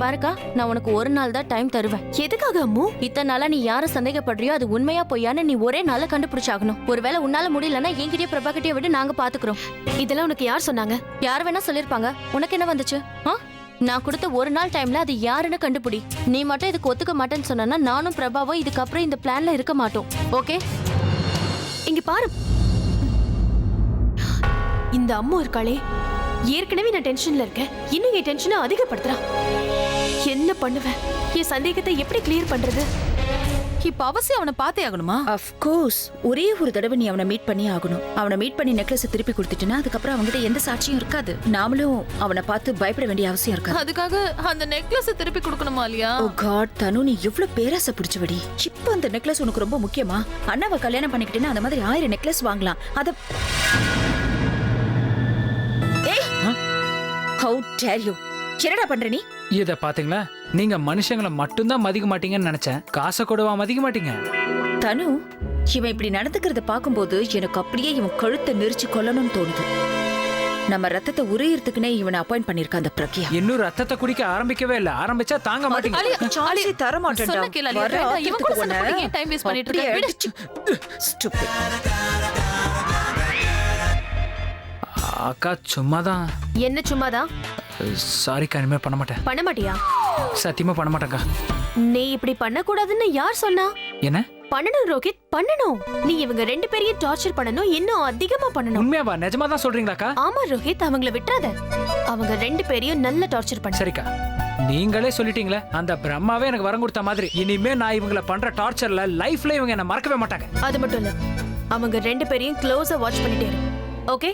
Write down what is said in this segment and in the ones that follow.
பாருக்கா, நான் உனக்கு ஒரு நாள் தான் டைம் தருவேன். எதுக்காக அம்மு? இத்தனை நாளா நீ யார சந்தேகப்படுறியோ அது உண்மையா பொய்யான்னு நீ ஒரே நாள்ல கண்டுபிடிச்சாகணும். ஒருவேளை உன்னால முடியலன்னா என்கிட்டயே பிரபா கிட்டே விட்டு நாங்க பாத்துக்கிறோம். இதெல்லாம் உனக்கு யார் சொன்னாங்க? யார் வேணா சொல்லிருப்பாங்க. உனக்கு என்ன வந்துச்சு? நான் கொடுத்த ஒரு நாள் டைம்ல அது யாருன்னு கண்டுபிடி. நீ மட்டும் இதுக்கு ஒத்துக்க மாட்டேன்னு சொன்னா நானும் பிரபாவும் இதுக்கப்புறம் இந்த பிளான்ல இருக்க மாட்டோம். ஓகே? இங்க பாரு, இந்த அம்மு இருக்காளே, ஏற்கனவே நான் டென்ஷன்ல இருக்கேன், இன்னும் என் டென்ஷனை அதிகப்படுத்துறா. என்ன பண்ணுவேன்? என் சந்தேகத்தை எப்படி கிளியர் பண்றது? இப்ப அவசியம் அவனை பார்த்தே ஆகணுமா? Of course. ஒரே ஒரு தடவை நீ அவனை மீட் பண்ணி ஆகணும். அவனை மீட் பண்ணி நெக்லஸ் திருப்பி கொடுத்துட்டேன்னா அதுக்கப்புறம் அவங்ககிட்ட எந்த சாட்சியும் இருக்காது. நாமளும் அவனை பார்த்து பயப்பட வேண்டிய அவசியம் இருக்காது. அதுக்காக அந்த நெக்லஸ் திருப்பி கொடுக்கணுமா இல்லையா? ஓ காட், தனு நீ எவ்வளவு பேராசை பிடிச்சவடி. இப்ப அந்த நெக்லஸ் உனக்கு ரொம்ப முக்கியமா? அண்ணாவை கல்யாணம் பண்ணிக்கிட்டேன்னா அந்த மாதிரி 1000 நெக்லஸ் வாங்கலாம். அத How dare you? என்னடா பண்ற நீ? இத பாத்தீங்களா? நீங்க மனுஷங்களை மட்டும்தான் மதிக்க மாட்டீங்கன்னு நினைச்சேன். காசை கூடவா மதிக்க மாட்டீங்க? தனு, இவன் இப்படி நடந்துக்கிறத பாக்கும்போது எனக்கு அப்படியே இவன் கழுத்தை நெரிச்சு கொல்லணும்னு தோணுது. நம்ம ரத்தத்தை உரையறதுக்குனே இவனை அப்பாயிண்ட் பண்ணிருக்க அந்த பிரக்யா. இன்னும் ரத்தத்தை குடிக்க ஆரம்பிக்கவே இல்ல. ஆரம்பிச்சா தாங்க மாட்டீங்க. சான்ஸே தர மாட்டேன்டா. இவன் கூட சண்டை போட ஏன் டைம் வேஸ்ட் பண்ணிட்டு இருக்க? ஸ்டூபிட். அக்கா சும்மாதான். என்ன சும்மாதான்? சாரிக்கா, இனிமே பண்ண மாட்டேன். பண்ண மாட்டியா? சத்தியமா பண்ண மாட்டேங்க்கா. நீ இப்படி பண்ண கூடாதுன்னு யார் சொன்னா? என்ன பண்ணணும் ரோஹித், பண்ணணும். நீ இவங்க 2 பேரையும் டார்ச்சர் பண்ணணும், இன்னும் அதிகமா பண்ணணும். உண்மையாவா? நிஜமா தான் சொல்றீங்களாக்கா? ஆமா ரோஹித், அவங்கள விட்டுறாத. அவங்க 2 பேரையும் நல்ல டார்ச்சர் பண்ண. சரிக்கா, நீங்களே சொல்லிட்டீங்களே, அந்த பிரம்மாவே எனக்கு வரம் கொடுத்த மாதிரி இனிமே நான் இவங்கள பண்ற டார்ச்சர்ல லைஃப்ல இவங்க என்ன மறக்கவே மாட்டாங்க. அது மட்டும் இல்ல, அவங்க 2 பேரையும் க்ளோஸா வாட்ச் பண்ணிட்டே இரு. ஓகே?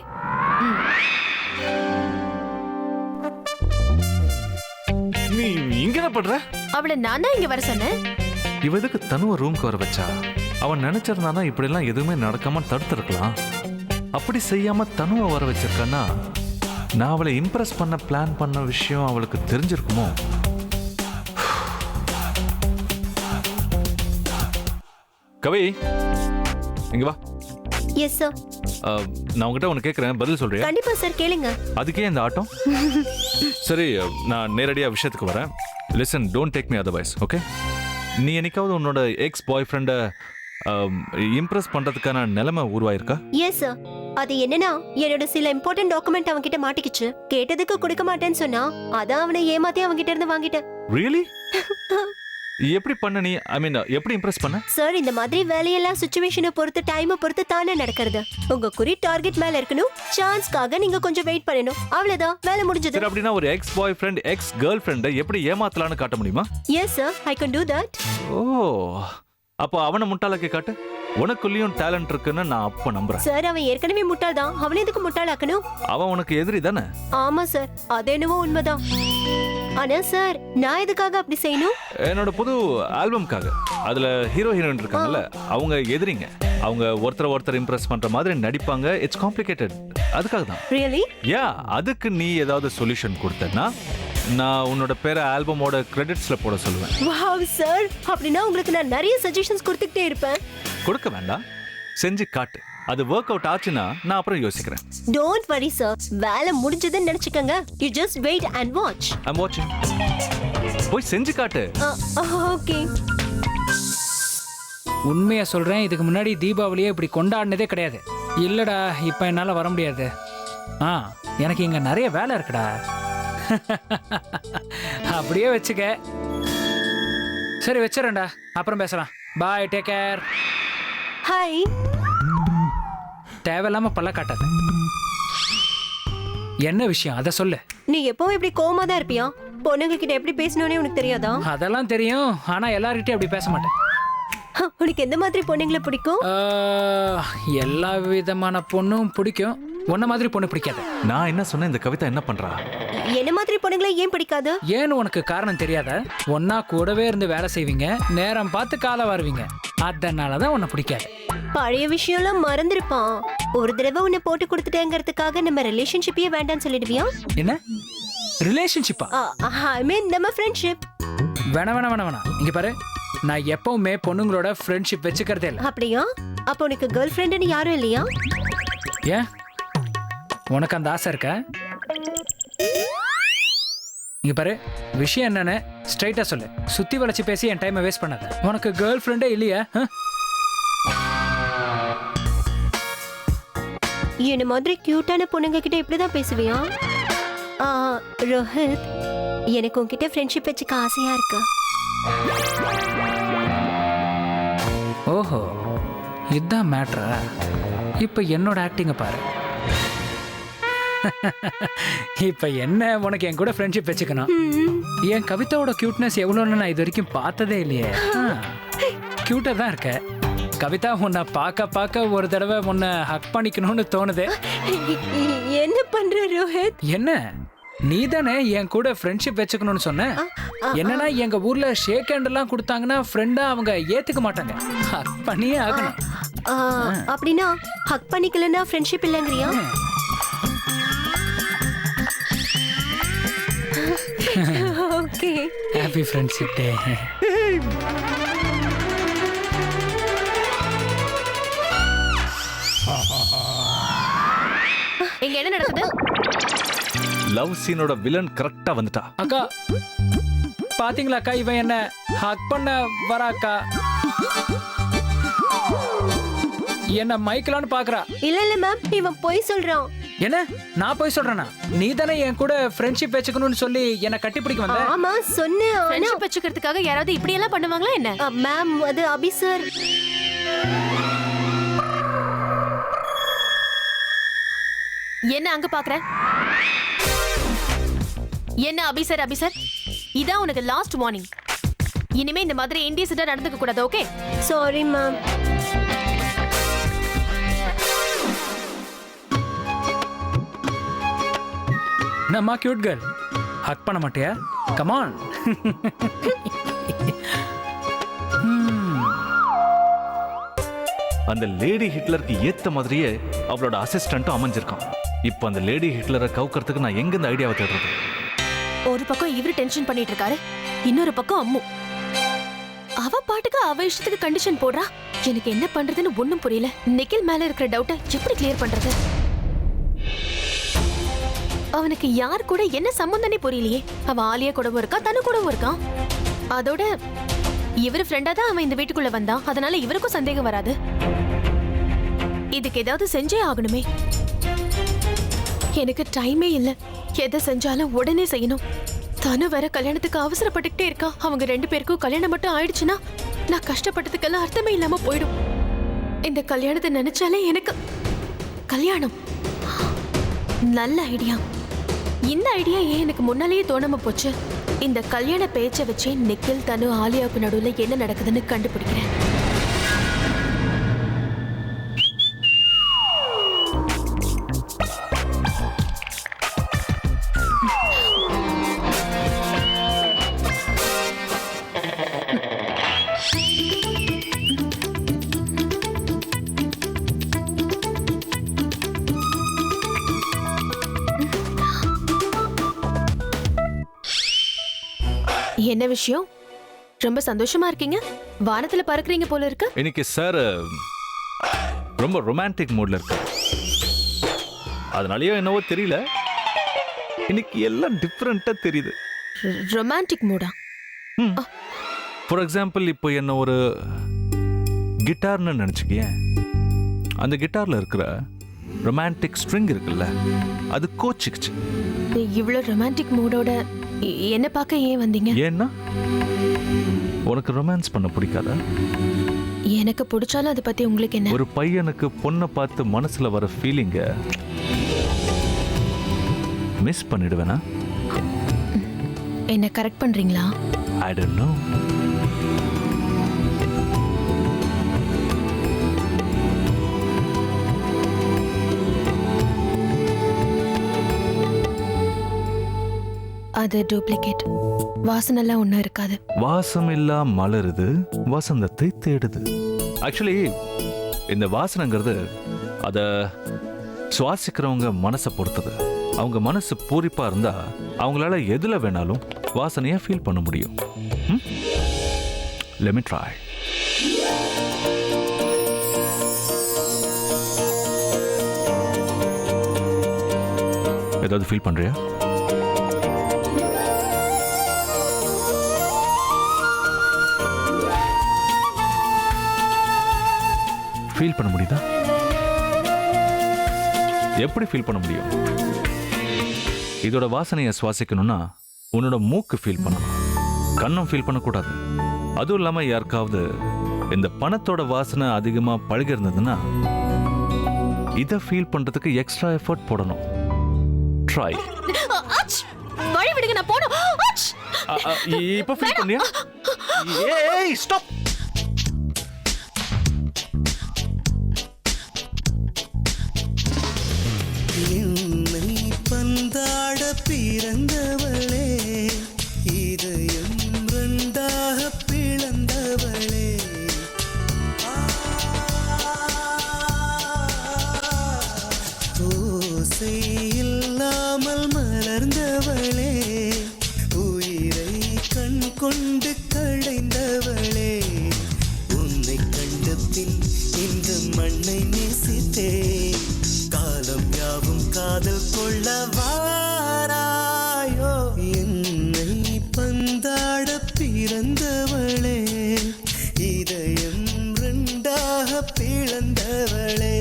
நீ இங்க என்ன பண்ற? அவளை நான் தான் இங்க வர சொன்னேன். இவ எதுக்கு தனுவ ரூம்க்கு வர வச்சா? அவன் நினைச்சிருந்தானா இப்படி எல்லாம் எதுவுமே நடக்காம தடுத்திருக்கலாம். அப்படி செய்யாம தனுவ வர வச்சிருக்கானா நான் அவளை இம்ப்ரெஸ் பண்ண பிளான் பண்ண விஷயம் அவளுக்கு தெரிஞ்சிருக்குமோ? கவி, இங்க வா. Yes sir. நான் உங்ககிட்ட ஒன்று கேட்குறேன், பதில் சொல்றியா? கண்டிப்பா சார், கேளுங்க. அதுக்கே இந்த ஆட்டம்? சரி, நான் நேரடியாக விஷயத்துக்கு வரேன். Listen, don't take me otherwise, okay? நீ என்னைக்காவது உன்னோட எக்ஸ் பாய் ஃப்ரெண்டை இம்ப்ரெஸ் பண்ணுறதுக்கான நிலைமை உருவாயிருக்கா? Yes sir. அது என்னன்னா, என்னோட சில இம்பார்ட்டன்ட் டாக்குமெண்ட் அவன்கிட்ட மாட்டிக்கிச்சு. கேட்டதுக்கு கொடுக்க மாட்டேன்னு சொன்னா, அதான் அவனை ஏமாத்தி அவன்கிட்ட இருந்து வாங்கிட்டேன். ரியலி? எப்படி பண்ண நீ? ஐ மீன், எப்படி இம்ப்ரெஸ் பண்ண? சார், இந்த மாதிரி வேலையெல்லாம் சிச்சுவேஷனை பொறுத்து, டைமை பொறுத்து தானே நடக்கிறது. உங்க குறி டார்கெட் மேல இருக்கணும். சான்ஸ்க்காக நீங்க கொஞ்சம் வெயிட் பண்ணணும். அவ்வளவுதான், வேலை முடிஞ்சது. சரி, அப்படின்னா ஒரு ex boyfriend ex girl ஃப்ரெண்டை எப்படி ஏமாத்தலாம்னு காட்ட முடியுமா? Yes sir, I can do that. ஓ, அப்போ அவனை முட்டாளாக்கி காட்டு. உனக்குள்ளேயும் டேலண்ட் இருக்குன்னு நான் அப்ப நம்புறேன். சார், அவன் ஏற்கனவே முட்டாள் தான். அவனை எதுக்கு முட்டாளாக்கணும்? அவன் உனக்கு எதிரி தானே? ஆமா சார், அது என்னவோ உண்மைதான். ஆனா சார், நான் எதுக்காக அப்படி செய்யணும்? என்னோட புது ஆல்பம்காக. அதுல ஹீரோ ஹீரோயின் இருக்காங்கல்ல, அவங்க எதிரிங்க. அவங்க ஒருத்தர் இம்ப்ரெஸ் பண்ற மாதிரி நடிப்பாங்க. It's complicated. அதுக்காக தான். ரியலி? யா, அதுக்கு நீ ஏதாவது சொல்யூஷன் கொடுத்தனா நான் உன்னோட பேரை ஆல்பமோட கிரெடிட்ஸ்ல போட சொல்லுவேன். வாவ் சார், அப்படின்னா உங்களுக்கு நான் நிறைய சஜஷன்ஸ் கொடுத்துக்கிட்டே இருப்பேன். கொடுக்க வேண்டாம், செஞ்சு காட்டு. அது ஒர்க் அவுட் ஆச்சுன்னா நான் அப்புறம் யோசிக்கிறேன். டோன்ட் வரி சார், வேலை முடிஞ்சதுன்னு நினைச்சுக்கங்க. You just wait and watch. I'm வாட்சிங். போய் செஞ்சு காட்டு. ஓகே. உண்மையா சொல்றேன், இதுக்கு முன்னாடி தீபாவளியே இப்படி கொண்டாடினதே கிடையாது. இல்லடா, இப்ப என்னால வர முடியாது. எனக்கு இங்க நிறைய வேலை இருக்குடா. அப்படியே வச்சுக்க. சரி, வச்சிடறேன்டா, அப்புறம் பேசலாம். பாய், டேக் கேர். ஹாய். தேவையில்லாம பல்ல காட்டாத. என்ன விஷயம் அதை சொல்லு. நீ எப்பவும் இப்படி கோவமா தான் இருப்பியா? பொண்ணுங்க கிட்ட எப்படி பேசணும்னே உனக்கு தெரியாதா? அதெல்லாம் தெரியும், ஆனா எல்லார்கிட்டயும் அப்படி பேச மாட்டேன். உனக்கு எந்த மாதிரி பொண்ணுங்களை பிடிக்கும்? எல்லா விதமான பொண்ணும் பிடிக்கும். உன்ன மாதிரி பொண்ணு பிடிக்காது. நான் என்ன சொன்னேன், இந்த கவிதா என்ன பண்றா? என்ன மாதிரி பொண்ணுங்களை ஏன் பிடிக்காது? ஏன்னு உனக்கு காரணம் தெரியாத? ஒன்னா கூடவே இருந்து வேலை செய்வீங்க, நேரம் பார்த்து காலை வருவீங்க. அதனாலதான் உன்னை பிடிக்காது. பழைய விஷயம்லாம் மறந்துருப்பான். ஒரு தடவை உன்னை போட்டு கொடுத்துட்டேங்கிறதுக்காக நம்ம ரிலேஷன்ஷிப்பே வேண்டாம்னு சொல்லிடுவியா? என்ன ரிலேஷன்ஷிப்பா? ஐ மீன் நம்ம ஃப்ரெண்ட்ஷிப். வேணாம். இங்க பாரு, நான் எப்பவுமே பொண்ணுங்களோட ஃப்ரெண்ட்ஷிப் வச்சுக்கிறதே இல்லை. அப்படியா? அப்போ உனக்கு கேர்ள் ஃப்ரெண்டுன்னு யாரும் இல்லையா? ஏன், உனக்கு அந்த ஆசை இருக்க? இங்க பாரு, விஷயம் என்னன்னு ஸ்ட்ரைட்டா சொல்லு. சுத்தி வளைச்சு பேசி என் டைமை வேஸ்ட் பண்ணாத. உனக்கு கேர்ள் ஃப்ரெண்டே இல்லையா? என்ன மாதிரி கியூட்டான பொண்ணுங்க கிட்ட இப்படிதான் பேசுவியா? ரோஹித், எனக்கு உன்கிட்ட ஃப்ரெண்ட்ஷிப் வச்சுக்க ஆசையா இருக்கு. ஓஹோ, இதுதான் மேட்ரா? இப்ப என்னோட ஆக்டிங்க பாரு. இப்ப என்ன, உனக்கு என் கூட ஃப்ரெண்ட்ஷிப் வச்சுக்கணும்? என் கவிதாவோட கியூட்னஸ் எவ்வளோன்னு நான் இது வரைக்கும் பார்த்ததே இல்லையே. கியூட்டா தான் இருக்க கவிதா. உன்னை பார்க்க ஒரு தடவை உன்னை ஹக் பண்ணிக்கணும்னு தோணுது. என்ன பண்ற ரோஹித்? என்ன, நீ தானே என் கூட ஃப்ரெண்ட்ஷிப் வச்சுக்கணும்னு சொன்ன. என்னன்னா, எங்க ஊர்ல ஷேக் ஹேண்ட் எல்லாம் கொடுத்தாங்கன்னா ஃப்ரெண்டா அவங்க ஏத்துக்க மாட்டாங்க. ஹக் பண்ணியே ஆகணும். அப்படின்னா ஹக் பண்ணிக்கலன்னா ஃப்ரெண்ட்ஷிப் இல்லைங்கறியா? Okay, happy friendship day. இங்க என்ன நடக்குது? லவ் சீனோட வில்லன் கரெக்டா வந்துட்டா. அக்கா பாத்தீங்களா அக்கா, இவன் என்ன ஹக் பண்ண வராக்கா. என்ன மைக்கலான்னு பாக்குறா. இல்ல மேம், இவன் போய் சொல்றான். என்ன, நான் போய் சொல்றேனா? நீ தானே என் கூட ஃப்ரெண்ட்ஷிப் வச்சுக்கணும்னு சொல்லி என்ன கட்டி பிடிக்க வந்த. ஆமா சொன்னேன். ஃப்ரெண்ட்ஷிப் வச்சுக்கிறதுக்காக யாராவது இப்படி எல்லாம் பண்ணுவாங்களா என்ன? மேம், அது அபி சார். என்ன அங்க பாக்குற? என்ன அபிசர் இதான் உனக்கு லாஸ்ட் வார்னிங். இனிமே இந்த மாதிரி இன்டிசென்ட்டா நடந்துக்க கூடாது, ஓகே? Sorry ma'am. நம்மா கியூட் கேர்ள், ஹக் பண்ண மாட்டியா? Come on. அந்த லேடி ஹிட்லருக்கு ஏத்த மாதிரியே அவளோட அசிஸ்டன்ட்டும் அமைஞ்சிருக்கான். இப்போ அந்த லேடி ஹிட்லரை கவுக்கிறதுக்கு நான் எங்க இந்த ஐடியாவை தேடுறது? ஒரு பக்கம் இவரு டென்ஷன் பண்ணிட்டு இருக்காரு, இன்னொரு பக்கம் அம்மு அவ பாட்டுக்கு அவ இஷ்டத்துக்கு கண்டிஷன் போடுறா. எனக்கு என்ன பண்றதுன்னு ஒண்ணும் புரியல. நிக்கில் மேல இருக்கிற டவுட்டை எப்படி கிளியர் பண்றது? அவனுக்கு யார் கூட என்ன சம்பந்தனே புரியலையே. அவ ஆலியா கூடவும் இருக்கா, தனு கூடவும் இருக்கான். அதோட இவரு ஃப்ரெண்டா தான் அவன் இந்த வீட்டுக்குள்ள வந்தான். அதனால இவருக்கும் சந்தேகம் வராது. இதுக்கு ஏதாவது செஞ்சே ஆகணுமே. எனக்கு டைமே இல்ல. எதை செஞ்சாலும் உடனே செய்யணும். தனு வேற கல்யாணத்துக்கு அவசரப்பட்டுக்கிட்டே இருக்கா. அவங்க 2 பேருக்கும் கல்யாணம் மட்டும் ஆயிடுச்சுன்னா நான் கஷ்டப்பட்டதுக்கெல்லாம் அர்த்தமே இல்லாம போயிடும். இந்த கல்யாணத்தை நினைச்சாலே எனக்கு கல்யாணம் நல்ல ஐடியா. இந்த ஐடியா ஏன் எனக்கு முன்னாலேயே தோணாம போச்சு? இந்த கல்யாண பேச்சை வச்சு நிக்கில், தனு, ஆலியாவுக்கு நடுவுல என்ன நடக்குதுன்னு கண்டுபிடிக்கிறேன். என்ன விஷயம்? ரொம்ப சந்தோஷமா இருக்கீங்க? வானத்துல பறக்குறீங்க போல இருக்கு. இன்னைக்கு சார் ரொம்ப ரொமான்டிக் மூட்ல இருக்கு. அதனாலயோ என்னவோ தெரியல, இன்னைக்கு எல்லாம் டிஃப்ரெண்டா தெரியுது. ரொமான்டிக் மூடா? ஃபார் எக்ஸாம்பிள், இப்போ என்ன ஒரு கிட்டார்னு நினைச்சுக்கிய. அந்த கிட்டார்ல இருக்கிற ரொமான்டிக் ஸ்ட்ரிங் இருக்குல்ல, அது கோச்சிக்குச்சு. இவ்வளவு ரொமான்டிக் மூடோட என்ன பார்க்க ஏன் வந்தீங்க? ஏன்னா உனக்கு ரொமான்ஸ் பண்ண பிடிக்காதா? எனக்கு பிடிச்சாலும் அதை பத்தி உங்களுக்கு என்ன? ஒரு பையனுக்கு பொண்ணை பார்த்து மனசுல வர ஃபீலிங்க மிஸ் பண்ணிடுவேனா? என்ன கரெக்ட் பண்றீங்களா? I don't know. அது டூப்ளிகேட். வாசனெல்லாம் ஒன்றும் இருக்காது. வாசம் இல்லா மலருது, வசந்தத்தை தேடுது. ஆக்சுவலி இந்த வாசனைங்கிறது அதை சுவாசிக்கிறவங்க மனசை பொறுத்தது. அவங்க மனசு பூரிப்பா இருந்தா அவங்களால எதுல வேணாலும் வாசனையை ஃபீல் பண்ண முடியும். Let me try. ஏதாவது ஃபீல் பண்றியா? ஃபீல் பண்ண முடியுதா? எப்படி ஃபீல் பண்ண முடியும்? இதோட வாசனையை சுவாசிக்கணும்னா உன்னோட மூக்கு ஃபீல் பண்ணணும், கண்ணம் ஃபீல் பண்ணக்கூடாது. அதுவும் இல்லாம யாருக்காவது இந்த பணத்தோட வாசனை அதிகமா பழகி இருந்ததுன்னா இதை ஃபீல் பண்றதுக்கு எக்ஸ்ட்ரா எஃபர்ட் போடணும். ட்ரை. வழி விடுங்க, நான் போணும். இப்ப ஃபீல் பண்ணியா? ஏய் ஸ்டாப். என்னை பந்தாட பிறந்தவளே, இதயம் ரெண்டாக பிளந்தவளே, ஓசை இல்லாமல் மலர்ந்தவளே, உயிரை கண் கொண்டு களைந்தவளே, உன்னை கண்ட பின் இந்த மண்ணை நேசித்தேன், காலம் யாவும் காதல் கொள்ள வாராயோ, என்னை பந்தாட பிறந்தவளே, இதயம் ரெண்டாக பிளந்தவளே,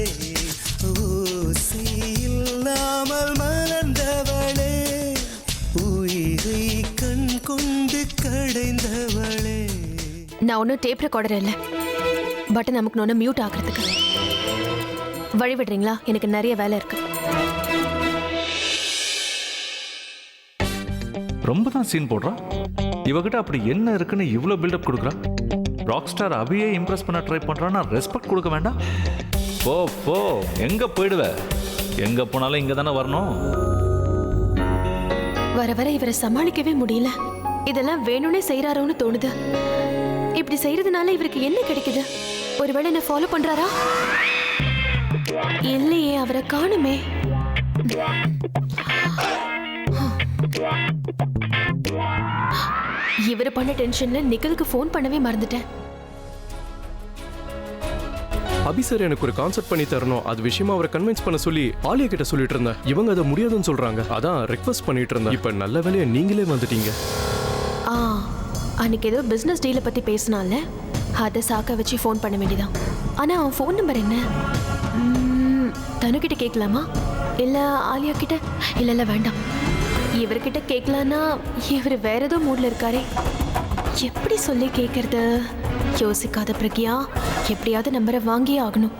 ஓசை இல்லாமல் மலர்ந்தவளே, உயிரை கண் கொண்டு கடைந்தவளே. நான் ஒன்றும் டேப் ரெக்கார்டர் இல்லை, பட்டன் நமக்கு ஒன்று மியூட் ஆகிறதுக்கு. வழி விடுறீங்களா? எனக்கு நிறைய வேலை இருக்கு. ரொம்ப தான் சீன் போடுறா. இவகிட்ட அப்படி என்ன இருக்குன்னு இவ்வளவு பில்டப் கொடுக்குறா. ராக் ஸ்டார் அபியே இம்ப்ரெஸ் பண்ண ட்ரை பண்றான்னா ரெஸ்பெக்ட் கொடுக்க வேண்டாம்? போ போ, எங்க போயிடுவ? எங்க போனாலும் இங்க தானே வரணும். வர வர இவரை சமாளிக்கவே முடியல. இதெல்லாம் வேணும்னே செய்யறாரோன்னு தோணுது. இப்படி செய்யறதுனால இவருக்கு என்ன கிடைக்குது? ஒருவேளை என்ன ஃபாலோ பண்றாரா? இல்லையே, அவரை காணுமே. இவரு பண்ண டென்ஷன்ல நிக்கலுக்கு ஃபோன் பண்ணவே மறந்துட்டேன். அபி சார் எனக்கு ஒரு கான்செப்ட் பண்ணி தரணும், அது விஷயமா அவரை கன்வின்ஸ் பண்ண சொல்லி ஆலியா கிட்ட சொல்லிட்டு இருந்தேன். இவங்க அதை முடியாதுன்னு சொல்றாங்க, அதான் ரெக்வஸ்ட் பண்ணிட்டு இருந்தேன். இப்ப நல்ல வேலையா நீங்களே வந்துட்டீங்க. அன்னைக்கு ஏதோ பிசினஸ் டீலை பத்தி பேசினால அதை சாக்க வச்சு ஃபோன் பண்ண வேண்டியதான். ஆனா அவன் ஃபோன் நம்பர் என்ன? தனு கிட்ட கேட்கலாமா, இல்ல ஆலியா கிட்ட? இல்ல வேண்டாம், இவர்கிட்ட கேட்கலான்னா இவர் வேற ஏதோ மூட்ல இருக்காரே. எப்படி சொல்லி கேட்கறது? யோசிக்காத பிரக்யா, எப்படியாவது நம்பரை வாங்கியே ஆகணும்.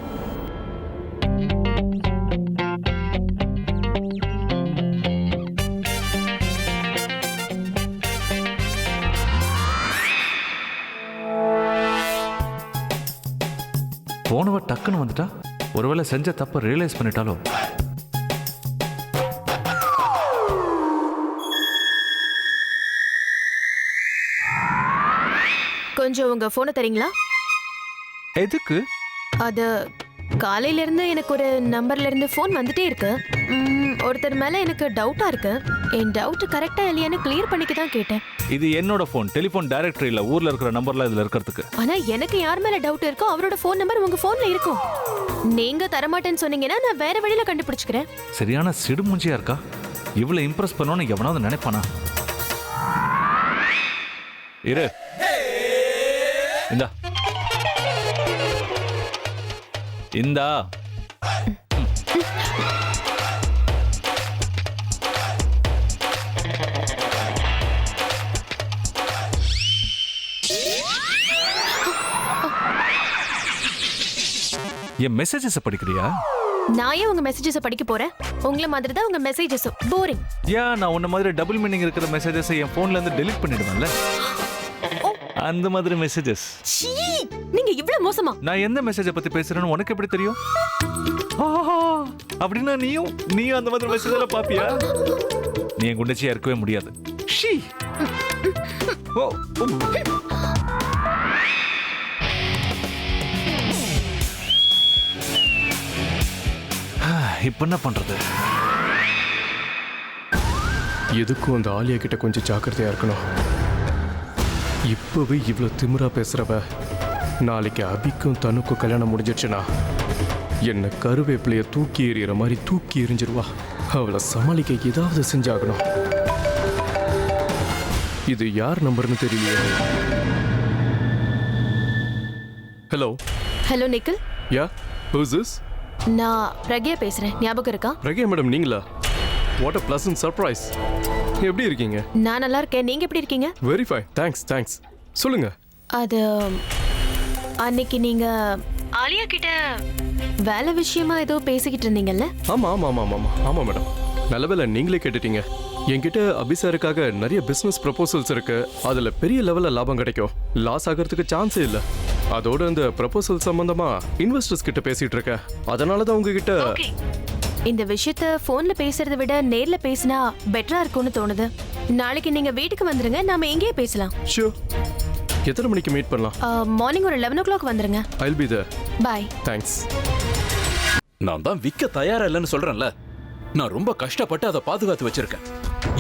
போனவ டக்குன்னு வந்துட்டா. ஒருவேளை செஞ்ச தப்ப ரியலைஸ் பண்ணிட்டாலோ? கொஞ்சம் உங்க போனை தரீங்களா? எதுக்கு? அது காலையில இருந்து எனக்கு ஒரு நம்பர்ல இருந்து போன் வந்துட்டே இருக்கு. ஒருத்தர் மேல எனக்கு டவுட்டா இருக்கு. என் டவுட் கரெக்டா இல்லையான்னு கிளியர் பண்ணிக்க தான் கேட்டேன். இது என்னோட போன், டெலிபோன் டைரக்டரி இல்ல, ஊர்ல இருக்கிற நம்பர்ல இதுல இருக்கிறதுக்கு. ஆனா எனக்கு யார் மேல டவுட் இருக்கோ அவரோட போன் நம்பர் உங்க போன்ல இருக்கும். நீங்க தரமாட்டேன்னு சொன்னீங்கன்னா நான் வேற வழியில கண்டுபிடிச்சுக்கிறேன். சரியான சிடுமுஞ்சியா இருக்கா. இவ்வளவு இம்ப்ரெஸ் பண்ணணும்னு எவனாவது நினைப்பானா? இரு, இந்தா இந்தா. என் மெசேஜஸ் படிக்கிறியா? நான் ஏன் உங்க மெசேஜஸ் படிக்க போறேன்? உங்களை மாதிரி தான் உங்க மெசேஜஸ் போரிங். ஏன் நான் உன்ன மாதிரி டபுள் மீனிங் இருக்கிற மெசேஜஸ் என் போன்ல இருந்து டெலீட் பண்ணிடுவேன்ல, அந்த மாதிரி மெசேஜஸ். நீங்க இவ்வளவு மோசமா? நான் எந்த மெசேஜை பத்தி பேசுறேன்னு உனக்கு எப்படி தெரியும்? அப்படின்னா நீயும் அந்த மாதிரி மெசேஜ் எல்லாம் பாப்பியா? நீ என் குண்டச்சியா இருக்கவே முடியாது. இப்ப என்ன பண்றது? எதுக்கும் அந்த ஆலியா கிட்ட கொஞ்சம் ஜாக்கிரதையா இருக்கணும். இப்பவே இவ்வளவு திமிரா பேசுறவ நாளைக்கு அபிக்கும் தனுக்கும் கல்யாணம் முடிஞ்சிடுச்சுன்னா என்ன கருவேப்பிலைய தூக்கி எறிகிற மாதிரி தூக்கி எறிஞ்சிருவா. அவளை சமாளிக்க ஏதாவது செஞ்சாகணும். இது யார் நம்பர்னு தெரியலையே. Hello hello Nikhil, yeah who's this? நான் பிரக்யா பேசுறேன், ஞாபகம் இருக்கா? பிரக்யா மேடம் நீங்களா? What a pleasant surprise. எப்படி இருக்கீங்க? நான் நல்லா இருக்கேன், நீங்க எப்படி இருக்கீங்க? Very fine, thanks. சொல்லுங்க. அது அன்னைக்கு நீங்க ஆலியா கிட்ட வேலை விஷயமா ஏதோ பேசிக்கிட்டு இருந்தீங்கல்ல? ஆமா மேடம். நல்ல வேளை நீங்களே கேட்டுட்டீங்க. என்கிட்ட அபிசாருக்காக நிறைய பிசினஸ் ப்ரப்போசல்ஸ் இருக்கு. அதுல பெரிய லெவல்ல லாபம் கிடைக்கும், லாஸ் ஆகிறதுக்கு சான்ஸே இல்ல. அதோட இந்த ப்ரப்போசல் சம்பந்தமா இன்வெஸ்டர்ஸ் கிட்ட பேசிட்டு இருக்கேன். அதனால தான் உங்ககிட்ட இந்த விஷயத்த போன்ல பேசுறதை விட நேர்ல பேசினா பெட்டரா இருக்கும்னு தோணுது. நாளைக்கு நீங்க வீட்டுக்கு வந்துருங்க, நாம எங்கேயே பேசலாம். ஷூர். எத்தனை மணிக்கு மீட் பண்ணலாம்? மார்னிங் ஒரு 11 o'clock வந்துருங்க. I'll be there. Bye. Thanks. நான் தான் விற்க தயாரா இல்லைன்னு சொல்றேன்ல. நான் ரொம்ப கஷ்டப்பட்டு அதை பாதுகாத்து வச்சிருக்கேன்.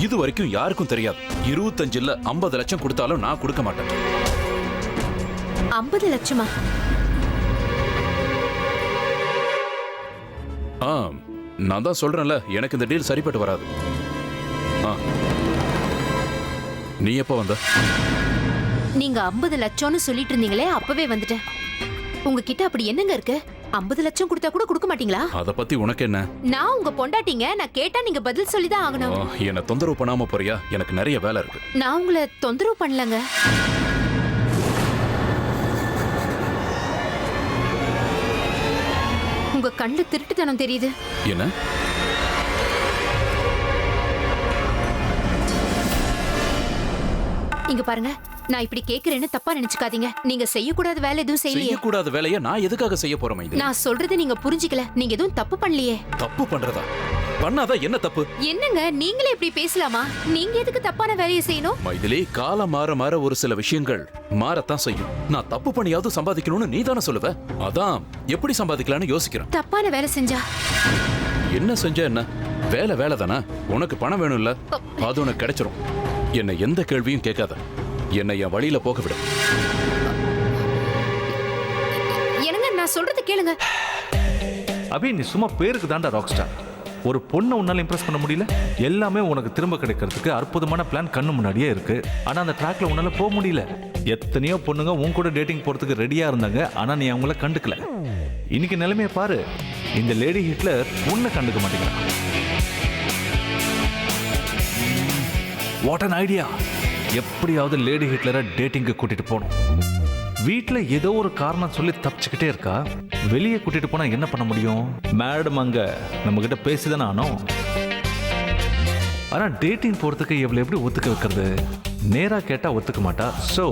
இது வரைக்கும் யாருக்கும் தெரியாது. 25 இல்ல 50 லட்சம் கொடுத்தாலும் நான் கொடுக்க மாட்டேன். 50 லட்சமா? நான் தான் சொல்றேன்ல, எனக்கு இந்த டீல் சரிப்பட்டு வராது. நீ எப்ப வந்த? நீங்க 50 லட்சம்னு சொல்லிட்டு இருந்தீங்களே, அப்பவே வந்துட்டேன். உங்ககிட்ட அப்படி என்னங்க இருக்கு? 50 லட்சம் கொடுத்தா கூட கொடுக்க மாட்டீங்களா? அத பத்தி உனக்கு என்ன? நான் உங்க பொண்டாட்டிங்க, நான் கேட்டா நீங்க பதில் சொல்லிதான் ஆகணும். என்ன தொந்தரவு பண்ணாம போறியா? எனக்கு நிறைய வேலை இருக்கு. நான் உங்களை தொந்தரவு பண்ணலங்க. உங்க கண்ணு திருட்டுத்தனம் தெரியுது. என்ன? இங்க பாருங்க, நான் இப்படி கேக்குறேன்னு தப்பா நினைச்சுக்காதீங்க. நீங்க செய்யக்கூடாத வேலை எதுவும் செய்யலையே. செய்யக்கூடாத வேலையை நான் எதுக்காக செய்ய போறேன் மைதிலி? நான் சொல்றது நீங்க புரிஞ்சுக்கல. நீங்க எதுவும் தப்பு பண்ணலையே. தப்பு பண்றதா? பண்ணாதான் என்ன தப்பு? என்னங்க நீங்களே இப்படி பேசலாமா? நீங்க எதுக்கு தப்பான வேலையை செய்யணும்? மைதிலி, காலம் மாற மாற ஒரு சில விஷயங்கள் மாறத்தான் செய்யும். நான் தப்பு பண்ணியாவது சம்பாதிக்கணும்னு நீ தானே சொல்லுவ. அதான் எப்படி சம்பாதிக்கலாம்னு யோசிக்கிறேன். தப்பான வேலை செஞ்சா என்ன செஞ்சா என்ன? வேலை வேலை தானே. உனக்கு பணம் வேணும் இல்ல, அது உனக்கு கிடைச்சிரும். என்னை எந்த கேள்வியும் கேட்காத. என்னை என் வழியில போக விடு. என்னங்க, நான் சொல்றது கேளுங்க. அபி, நீ சும்மா பேருக்கு தாண்டா ராக் ஸ்டார். ஒரு பொண்ணை உன்னால இம்ப்ரெஸ் பண்ண முடியல. எல்லாமே உனக்கு திரும்ப கிடைக்கிறதுக்கு அற்புதமான பிளான் கண்ணு முன்னாடியே இருக்கு. ஆனா அந்த ட்ராக்ல உன்னால போக முடியல. எத்தனையோ பொண்ணுங்க உன் கூட டேட்டிங் போறதுக்கு ரெடியா இருந்தாங்க, ஆனா நீ அவங்கள கண்டுக்கல. இன்னைக்கு நிலைமையை பாரு. இந்த லேடி ஹிட்லர் உன்னை கண்டுக்க மாட்டேங்கிறான். What an idea! எப்படியாவது லேடி ஹிட்லரை டேட்டிங்க்கு கூட்டிட்டு போகணும். வீட்டில் ஏதோ ஒரு காரணம் சொல்லி தப்பிச்சுக்கிட்டே இருக்கா. வெளியே கூட்டிட்டு போனா என்ன பண்ண முடியும்? மேடம் அங்க நம்ம கிட்ட பேசிதானே ஆனோம். ஆனா டேட்டிங் போறதுக்கு இவளை எப்படி ஒத்துக்க வைக்கிறது? நேரா கேட்டா ஒத்துக்க மாட்டா. ஸோ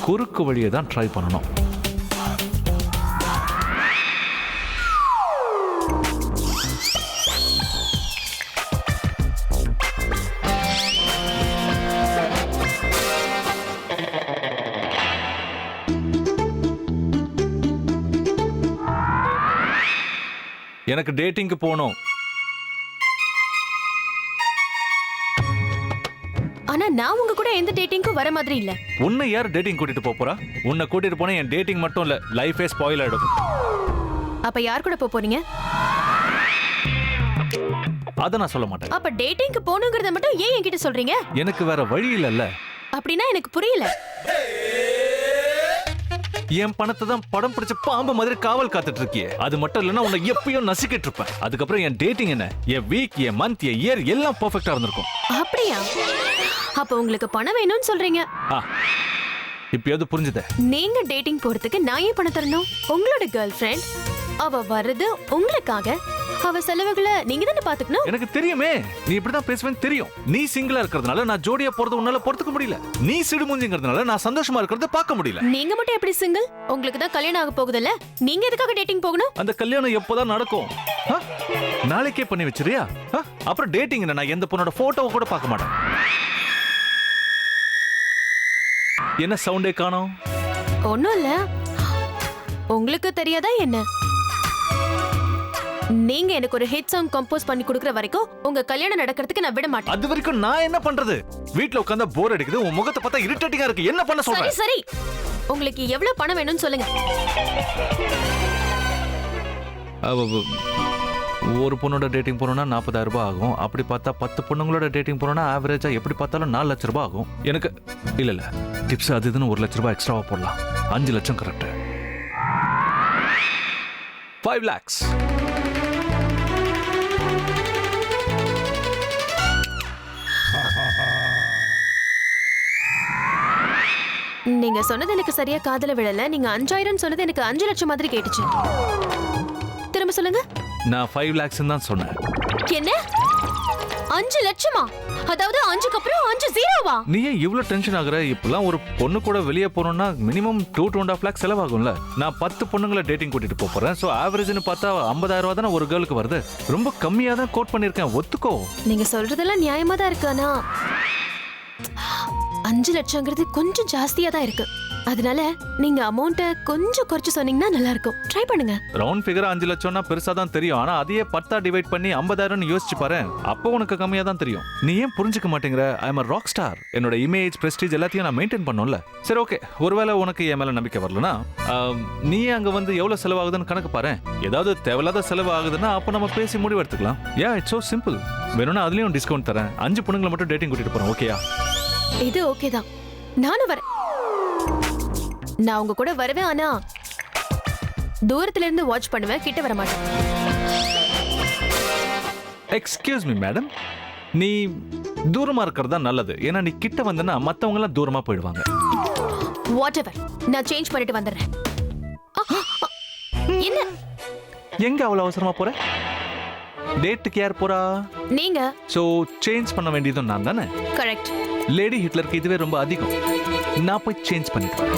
குறுக்கு வழியை தான் ட்ரை பண்ணணும். எனக்கு டேட்டிங்க்கு போகணும். ஆனா நான் உங்க கூட எந்த டேட்டிங்க்கும் வர மாதிரி இல்ல. உன்னை யார் டேட்டிங் கூட்டிட்டு போறா? உன்னை கூட்டிட்டு போனா என் டேட்டிங் மட்டும் இல்ல, லைஃபே ஸ்பாயில் ஆயிடும். அப்ப யார் கூட போறீங்க? அத நான் சொல்ல மாட்டேன். அப்ப டேட்டிங்க்கு போணுங்கிறத மட்டும் ஏன் என்கிட்ட சொல்றீங்க? எனக்கு வேற வழி இல்லல்ல. அப்படின்னா எனக்கு புரியல. என் பணத்தை தான் படம் பிடிச்ச பாம்பு மாதிரி காவல் காத்துட்டு இருக்கியே. அது மட்டும் இல்லைன்னா உன்னை எப்பயும் நசிக்கிட்டு இருப்பேன். அதுக்கப்புறம் என் டேட்டிங் என்ன, என் வீக், என் மந்த், என் இயர் எல்லாம் பெர்ஃபெக்ட்டா இருந்திருக்கும். அப்படியா? அப்ப உங்களுக்கு பணம் வேணும்னு சொல்றீங்க. இப்பயாவது புரிஞ்சுதே? நீங்க டேட்டிங் போறதுக்கு நான் ஏன் பணம் தரணும்? உங்களோட கேர்ள் ஃப்ரெண்ட், அவ வர்றது உங்களுக்காக. அவ செலவுகளை நீங்க தானே பாத்துக்கணும். எனக்கு தெரியுமே, நீ இப்படிதான் பேசுவேன்னு தெரியும். நீ சிங்கிளா இருக்கிறதுனால நான் ஜோடியா போறது உன்னால பொறுத்துக்க முடியல. நீ சிடுமுஞ்சிங்கிறதுனால நான் சந்தோஷமா இருக்கிறத பார்க்க முடியல. நீங்க மட்டும் எப்படி சிங்கிள்? உங்களுக்கு தான் கல்யாணம் ஆக போகுதுல்ல, நீங்க எதுக்காக டேட்டிங் போகணும்? அந்த கல்யாணம் எப்போதான் நடக்கும்? நாளைக்கே பண்ணி வச்சிரியா? அப்புறம் டேட்டிங் என்ன? நான் எந்த பொண்ணோட போட்டோவை கூட பார்க்க மாட்டேன். என்ன சவுண்டே காணோம்? ஒண்ணும் இல்ல. உங்களுக்கு தெரியாதா என்ன? நீங்க எனக்கு ஒரு ஹிட் சாங் கம்போஸ் பண்ணி கொடுக்கிற வரைக்கும் உங்க கல்யாணம் நடக்கிறதுக்கு நான் விட மாட்டேன். அது வரைக்கும் நான் என்ன பண்றது? வீட்ல உட்கார்ந்தா போர் அடிக்குது. உன் முகத்தை பார்த்தா இரிட்டேட்டிங்கா இருக்கு. என்ன பண்ண சொல்ற? சரி சரி, உங்களுக்கு எவ்வளவு பணம் வேணும்னு சொல்லுங்க. ஒரு பொண்ணோட டேட்டிங் போறோம்னா 40,000 ரூபாய் ஆகும். அப்படி பார்த்தா 10 பொண்ணுங்களோட டேட்டிங் போறோம்னா ஆவரேஜா எப்படி பார்த்தாலும் 4 லட்சம் ரூபாய் ஆகும். எனக்கு இல்ல டிப்ஸ் அது இதுன்னு 1 லட்சம் ரூபாய் எக்ஸ்ட்ராவா போடலாம். 5 லட்சம் கரெக்ட். 5 lakhs. நீங்க சொன்னது எனக்கு சரியா காதுல விழல. நீங்க 5000 சொன்னது எனக்கு 5 லட்சம் மாதிரி கேட்டுச்சு. திரும்ப சொல்லுங்க. நான் 5 lakhs தான் சொன்னேன். என்ன 5 லட்சமா? அதாவது 5க்கு அப்புறம் 5 ஜீரோவா? நீ ஏன் இவ்ளோ டென்ஷன் ஆகுற? இப்பெல்லாம் ஒரு பொண்ணு கூட வெளியே போறோம்னா மினிமம் 2.5 lakhs செலவாகும்ல. நான் 10 பொண்ணுங்களை டேட்டிங் கூட்டிட்டு போறேன். சோ ஆவரேஜ்னு பார்த்தா 50,000 ரூபாய் தானே ஒரு கேர்ளுக்கு வருது. ரொம்ப கம்மியா தான் கோட் பண்ணிருக்கேன், ஒத்துக்கோ. நீங்க சொல்றதெல்லாம் நியாயமா தான் இருக்கு. ஆனா 5 லட்சங்கிறது கொஞ்சம் ஜாஸ்தியா தான் இருக்கு. அதனால நீங்க அமௌண்ட்டை கொஞ்சம் குறைச்சு சொன்னீங்கன்னா நல்லா இருக்கும். ட்ரை பண்ணுங்க. ரவுண்ட் ஃபிகர் 5 லட்சம்னா பெருசா தான் தெரியும். ஆனா அதையே 10 டிவைட் பண்ணி 50,000 யோசிச்சு பாரு. அப்போ உனக்கு கம்மியா தான் தெரியும். நீ ஏன் புரிஞ்சுக்க மாட்டேங்கிற? I am a rock star. என்னோட இமேஜ், பிரஸ்டீஜ் எல்லாத்தையும் நான் மெயின்டைன் பண்ணணும்ல. சரி, ஓகே. ஒருவேளை உனக்கு என் மேல நம்பிக்கை வரலனா நீ அங்க வந்து எவ்வளவு செலவாகுதுன்னு கணக்கு பாரு. ஏதாவது தேவையில்லாத செலவு ஆகுதுன்னா அப்போ நம்ம பேசி முடிவு எடுத்துக்கலாம். யா, இட்ஸ் சோ சிம்பிள். வேணும்னா அதுலயும் டிஸ்கவுண்ட் தரேன். 5 பொண்ணுங்களை மட்டும் டேட்டிங் கூட்டிட்டு போறேன். ஓகேயா? இது ஓகே தான். நானும் வரேன். நான் உங்க கூட வருவேன். ஆனா தூரத்துல இருந்து வாட்ச் பண்ணுவேன், கிட்ட வர மாட்டேன். எக்ஸ்கியூஸ் மீ மேடம், நீ தூரமா இருக்கிறது தான் நல்லது. ஏன்னா நீ கிட்ட வந்தனா மத்தவங்க எல்லாம் தூரமா போயிடுவாங்க. வாட் எவர், நான் சேஞ்ச் பண்ணிட்டு வந்துடுறேன். என்ன எங்க அவ்வளவு அவசரமா போற? டேட்டுக்கு யார் போறா? நீங்க. சோ சேஞ்ச் பண்ண வேண்டியதும் நான் தானே? கரெக்ட். லேடி ஹிட்லருக்கு இதுவே ரொம்ப அதிகம். நான் போய் சேஞ்ச் பண்ணிக்கிறேன்.